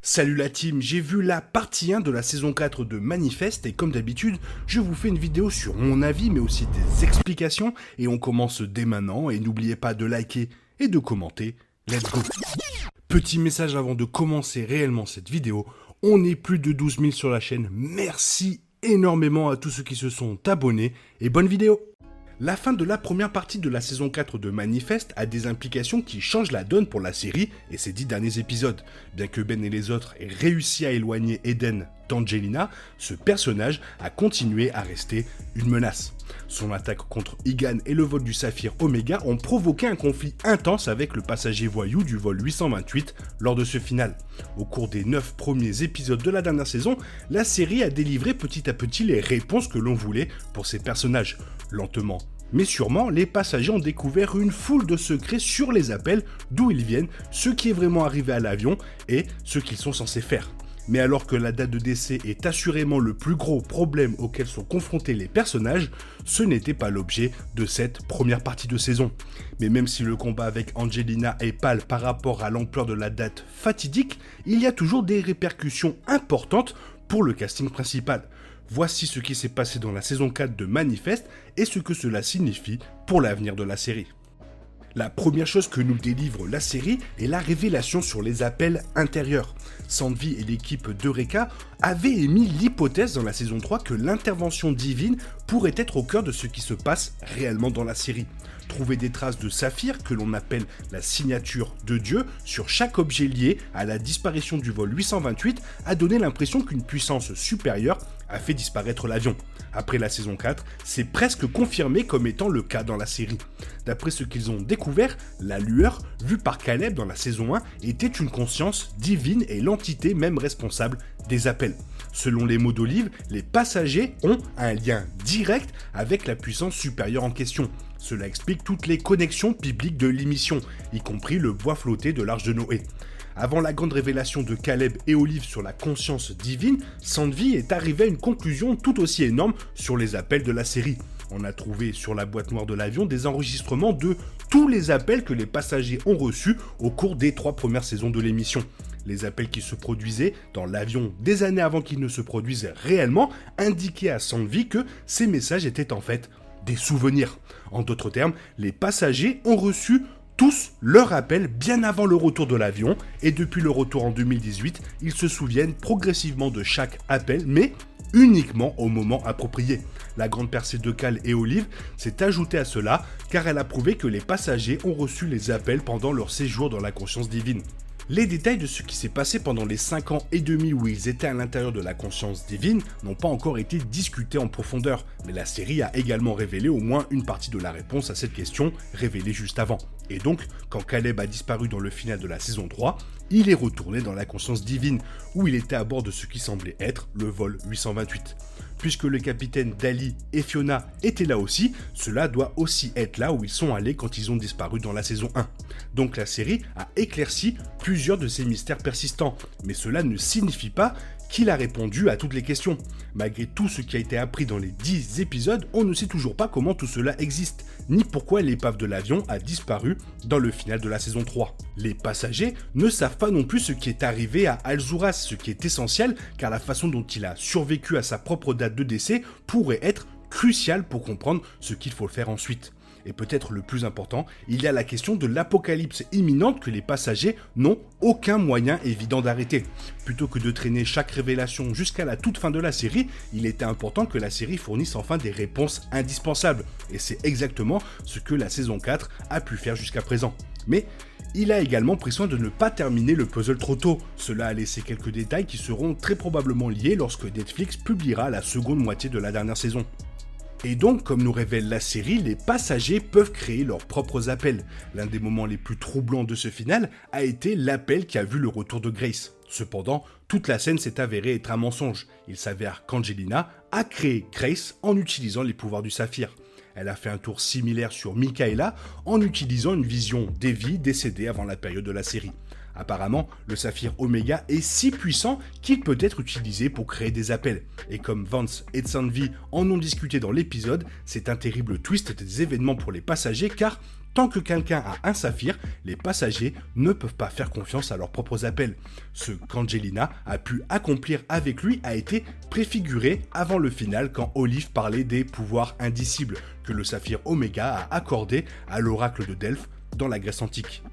Salut la team, j'ai vu la partie 1 de la saison 4 de Manifest et comme d'habitude, je vous fais une vidéo sur mon avis mais aussi des explications et on commence dès maintenant et n'oubliez pas de liker et de commenter, let's go. Petit message avant de commencer réellement cette vidéo, on est plus de 12 000 sur la chaîne, merci énormément à tous ceux qui se sont abonnés et bonne vidéo. La fin de la première partie de la saison 4 de Manifest a des implications qui changent la donne pour la série et ses 10 derniers épisodes. Bien que Ben et les autres aient réussi à éloigner Eden d'Angelina, ce personnage a continué à rester une menace. Son attaque contre Egan et le vol du Saphir Omega ont provoqué un conflit intense avec le passager voyou du vol 828 lors de ce final. Au cours des 9 premiers épisodes de la dernière saison, la série a délivré petit à petit les réponses que l'on voulait pour ces personnages. Lentement, mais sûrement, les passagers ont découvert une foule de secrets sur les appels, d'où ils viennent, ce qui est vraiment arrivé à l'avion et ce qu'ils sont censés faire. Mais alors que la date de décès est assurément le plus gros problème auquel sont confrontés les personnages, ce n'était pas l'objet de cette première partie de saison. Mais même si le combat avec Angelina est pâle par rapport à l'ampleur de la date fatidique, il y a toujours des répercussions importantes pour le casting principal. Voici ce qui s'est passé dans la saison 4 de Manifest et ce que cela signifie pour l'avenir de la série. La première chose que nous délivre la série est la révélation sur les appels intérieurs. Sandvi et l'équipe d'Eureka avaient émis l'hypothèse dans la saison 3 que l'intervention divine pourrait être au cœur de ce qui se passe réellement dans la série. Trouver des traces de saphir, que l'on appelle la signature de Dieu, sur chaque objet lié à la disparition du vol 828 a donné l'impression qu'une puissance supérieure a fait disparaître l'avion. Après la saison 4, c'est presque confirmé comme étant le cas dans la série. D'après ce qu'ils ont découvert, la lueur, vue par Caleb dans la saison 1, était une conscience divine et l'entité même responsable des appels. Selon les mots d'Olive, les passagers ont un lien direct avec la puissance supérieure en question. Cela explique toutes les connexions bibliques de l'émission, y compris le bois flotté de l'Arche de Noé. Avant la grande révélation de Caleb et Olive sur la conscience divine, Sandvi est arrivé à une conclusion tout aussi énorme sur les appels de la série. On a trouvé sur la boîte noire de l'avion des enregistrements de tous les appels que les passagers ont reçus au cours des 3 premières saisons de l'émission. Les appels qui se produisaient dans l'avion des années avant qu'ils ne se produisent réellement indiquaient à Sandvi que ces messages étaient en fait des souvenirs. En d'autres termes, les passagers ont reçu tous leur appel bien avant le retour de l'avion et depuis le retour en 2018, ils se souviennent progressivement de chaque appel mais uniquement au moment approprié. La grande percée de Cal et Olive s'est ajoutée à cela car elle a prouvé que les passagers ont reçu les appels pendant leur séjour dans la conscience divine. Les détails de ce qui s'est passé pendant les 5 ans et demi où ils étaient à l'intérieur de la conscience divine n'ont pas encore été discutés en profondeur, mais la série a également révélé au moins une partie de la réponse à cette question révélée juste avant. Et donc, quand Caleb a disparu dans le final de la saison 3, il est retourné dans la conscience divine, où il était à bord de ce qui semblait être le vol 828. Puisque le capitaine Dali et Fiona étaient là aussi, cela doit aussi être là où ils sont allés quand ils ont disparu dans la saison 1. Donc la série a éclairci plusieurs de ces mystères persistants, mais cela ne signifie pas qu'il a répondu à toutes les questions. Malgré tout ce qui a été appris dans les 10 épisodes, on ne sait toujours pas comment tout cela existe, ni pourquoi l'épave de l'avion a disparu dans le final de la saison 3. Les passagers ne savent pas non plus ce qui est arrivé à Al-Zouras, ce qui est essentiel car la façon dont il a survécu à sa propre date de décès pourrait être cruciale pour comprendre ce qu'il faut faire ensuite. Et peut-être le plus important, il y a la question de l'apocalypse imminente que les passagers n'ont aucun moyen évident d'arrêter. Plutôt que de traîner chaque révélation jusqu'à la toute fin de la série, il était important que la série fournisse enfin des réponses indispensables. Et c'est exactement ce que la saison 4 a pu faire jusqu'à présent. Mais il a également pris soin de ne pas terminer le puzzle trop tôt. Cela a laissé quelques détails qui seront très probablement liés lorsque Netflix publiera la seconde moitié de la dernière saison. Et donc, comme nous révèle la série, les passagers peuvent créer leurs propres appels. L'un des moments les plus troublants de ce final a été l'appel qui a vu le retour de Grace. Cependant, toute la scène s'est avérée être un mensonge. Il s'avère qu'Angelina a créé Grace en utilisant les pouvoirs du saphir. Elle a fait un tour similaire sur Michaela en utilisant une vision d'Evie décédée avant la période de la série. Apparemment, le saphir Omega est si puissant qu'il peut être utilisé pour créer des appels. Et comme Vance et Sandvi en ont discuté dans l'épisode, c'est un terrible twist des événements pour les passagers car Tant que quelqu'un a un saphir, les passagers ne peuvent pas faire confiance à leurs propres appels. Ce qu'Angelina a pu accomplir avec lui a été préfiguré avant le final quand Olive parlait des pouvoirs indicibles que le saphir Oméga a accordé à l'oracle de Delphes dans la Grèce antique.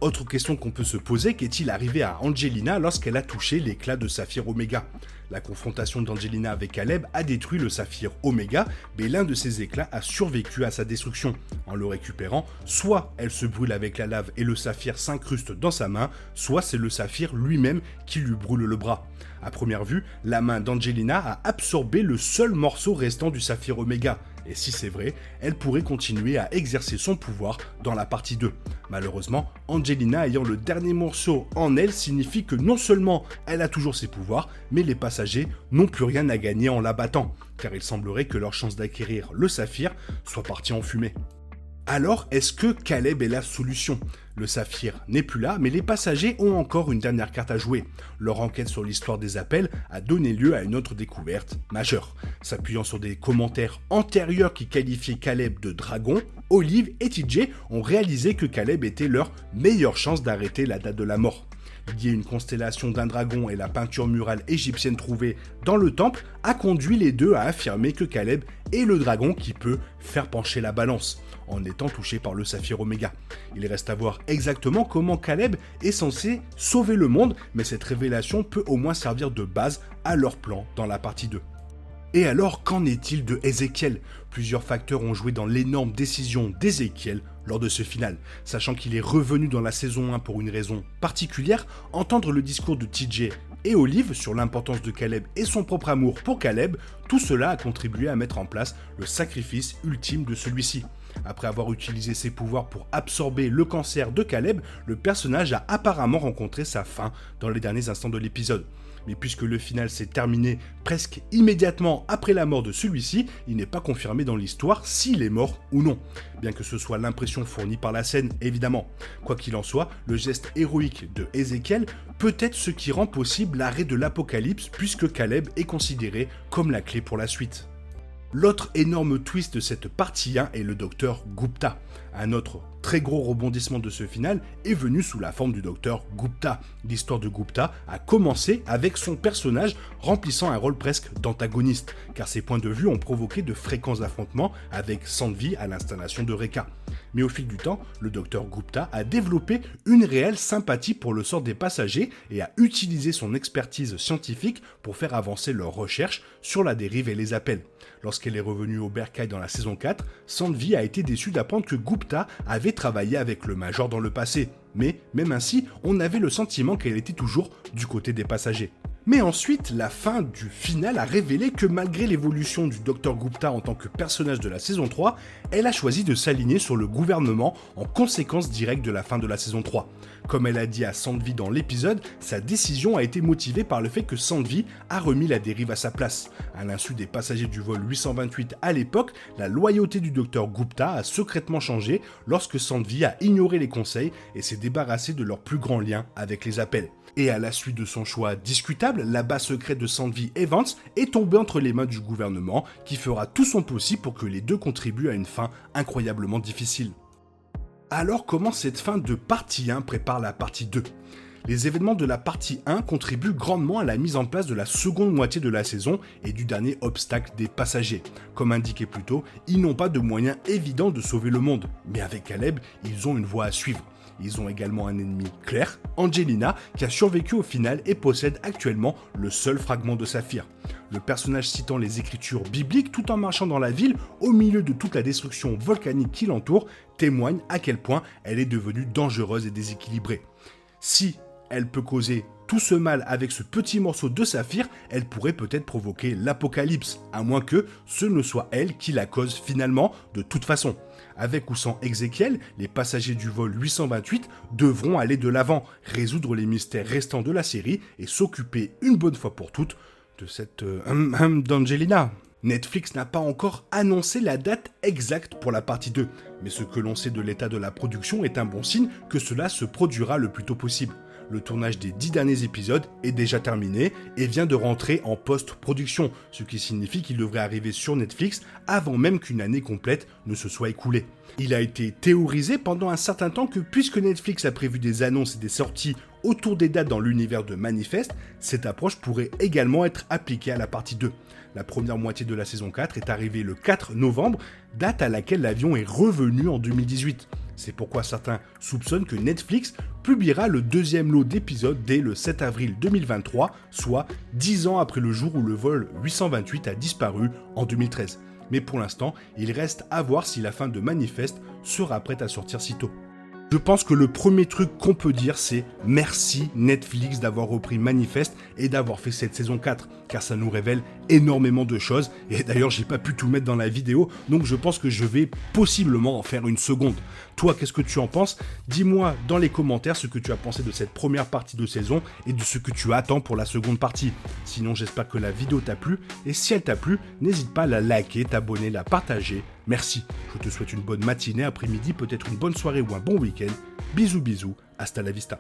Autre question qu'on peut se poser, qu'est-il arrivé à Angelina lorsqu'elle a touché l'éclat de saphir Oméga? La confrontation d'Angelina avec Caleb a détruit le saphir Oméga, mais l'un de ses éclats a survécu à sa destruction. En le récupérant, soit elle se brûle avec la lave et le saphir s'incruste dans sa main, soit c'est le saphir lui-même qui lui brûle le bras. À première vue, la main d'Angelina a absorbé le seul morceau restant du saphir Oméga. Et si c'est vrai, elle pourrait continuer à exercer son pouvoir dans la partie 2. Malheureusement, Angelina ayant le dernier morceau en elle signifie que non seulement elle a toujours ses pouvoirs, mais les passagers n'ont plus rien à gagner en la battant, car il semblerait que leur chance d'acquérir le saphir soit partie en fumée. Alors, est-ce que Caleb est la solution? Le saphir n'est plus là, mais les passagers ont encore une dernière carte à jouer. Leur enquête sur l'histoire des appels a donné lieu à une autre découverte majeure. S'appuyant sur des commentaires antérieurs qui qualifiaient Caleb de dragon, Olive et TJ ont réalisé que Caleb était leur meilleure chance d'arrêter la date de la mort. Lier une constellation d'un dragon et la peinture murale égyptienne trouvée dans le temple a conduit les deux à affirmer que Caleb est le dragon qui peut faire pencher la balance, en étant touché par le saphir Oméga. Il reste à voir exactement comment Caleb est censé sauver le monde, mais cette révélation peut au moins servir de base à leur plan dans la partie 2. Et alors, qu'en est-il de Ézéchiel? Plusieurs facteurs ont joué dans l'énorme décision d'Ézéchiel lors de ce final. Sachant qu'il est revenu dans la saison 1 pour une raison particulière, entendre le discours de TJ et Olive sur l'importance de Caleb et son propre amour pour Caleb, tout cela a contribué à mettre en place le sacrifice ultime de celui-ci. Après avoir utilisé ses pouvoirs pour absorber le cancer de Caleb, le personnage a apparemment rencontré sa fin dans les derniers instants de l'épisode. Mais puisque le final s'est terminé presque immédiatement après la mort de celui-ci, il n'est pas confirmé dans l'histoire s'il est mort ou non. Bien que ce soit l'impression fournie par la scène, évidemment. Quoi qu'il en soit, le geste héroïque de Ézéchiel peut être ce qui rend possible l'arrêt de l'apocalypse puisque Caleb est considéré comme la clé pour la suite. L'autre énorme twist de cette partie 1 est le docteur Gupta. Un autre très gros rebondissement de ce final est venu sous la forme du docteur Gupta. L'histoire de Gupta a commencé avec son personnage remplissant un rôle presque d'antagoniste, car ses points de vue ont provoqué de fréquents affrontements avec Sandvi à l'installation de Rekha. Mais au fil du temps, le docteur Gupta a développé une réelle sympathie pour le sort des passagers et a utilisé son expertise scientifique pour faire avancer leurs recherches sur la dérive et les appels. Lorsqu'elle est revenue au Bercail dans la saison 4, Sandvi a été déçue d'apprendre que Gupta avait travaillé avec le Major dans le passé. Mais même ainsi, on avait le sentiment qu'elle était toujours du côté des passagers. Mais ensuite, la fin du final a révélé que malgré l'évolution du Dr Gupta en tant que personnage de la saison 3, elle a choisi de s'aligner sur le gouvernement en conséquence directe de la fin de la saison 3. Comme elle a dit à Sandvi dans l'épisode, sa décision a été motivée par le fait que Sandvi a remis la dérive à sa place. À l'insu des passagers du vol 828 à l'époque, la loyauté du Dr Gupta a secrètement changé lorsque Sandvi a ignoré les conseils et s'est débarrassé de leur plus grand lien avec les appels. Et à la suite de son choix discutable, la base secrète de Sandvi Evans est tombée entre les mains du gouvernement qui fera tout son possible pour que les deux contribuent à une fin incroyablement difficile. Alors comment cette fin de partie 1 prépare la partie 2 ? Les événements de la partie 1 contribuent grandement à la mise en place de la seconde moitié de la saison et du dernier obstacle des passagers. Comme indiqué plus tôt, ils n'ont pas de moyens évidents de sauver le monde, mais avec Caleb, ils ont une voie à suivre. Ils ont également un ennemi clair, Angelina, qui a survécu au final et possède actuellement le seul fragment de saphir. Le personnage citant les écritures bibliques tout en marchant dans la ville, au milieu de toute la destruction volcanique qui l'entoure, témoigne à quel point elle est devenue dangereuse et déséquilibrée. Si elle peut causer tout ce mal avec ce petit morceau de saphir, elle pourrait peut-être provoquer l'apocalypse, à moins que ce ne soit elle qui la cause finalement de toute façon. Avec ou sans Ézéchiel, les passagers du vol 828 devront aller de l'avant, résoudre les mystères restants de la série et s'occuper une bonne fois pour toutes de cette d'Angelina. Netflix n'a pas encore annoncé la date exacte pour la partie 2, mais ce que l'on sait de l'état de la production est un bon signe que cela se produira le plus tôt possible. Le tournage des 10 derniers épisodes est déjà terminé et vient de rentrer en post-production, ce qui signifie qu'il devrait arriver sur Netflix avant même qu'une année complète ne se soit écoulée. Il a été théorisé pendant un certain temps que puisque Netflix a prévu des annonces et des sorties autour des dates dans l'univers de Manifest, cette approche pourrait également être appliquée à la partie 2. La première moitié de la saison 4 est arrivée le 4 novembre, date à laquelle l'avion est revenu en 2018. C'est pourquoi certains soupçonnent que Netflix publiera le deuxième lot d'épisodes dès le 7 avril 2023, soit 10 ans après le jour où le vol 828 a disparu en 2013. Mais pour l'instant, il reste à voir si la fin de Manifest sera prête à sortir si tôt. Je pense que le premier truc qu'on peut dire, c'est merci Netflix d'avoir repris Manifest et d'avoir fait cette saison 4, car ça nous révèle énormément de choses. Et d'ailleurs, j'ai pas pu tout mettre dans la vidéo, donc je pense que je vais possiblement en faire une seconde. Toi, qu'est-ce que tu en penses? Dis-moi dans les commentaires ce que tu as pensé de cette première partie de saison et de ce que tu attends pour la seconde partie. Sinon, j'espère que la vidéo t'a plu, et si elle t'a plu, n'hésite pas à la liker, t'abonner, la partager. Merci. Je te souhaite une bonne matinée, après-midi, peut-être une bonne soirée ou un bon week-end. Bisous bisous, hasta la vista.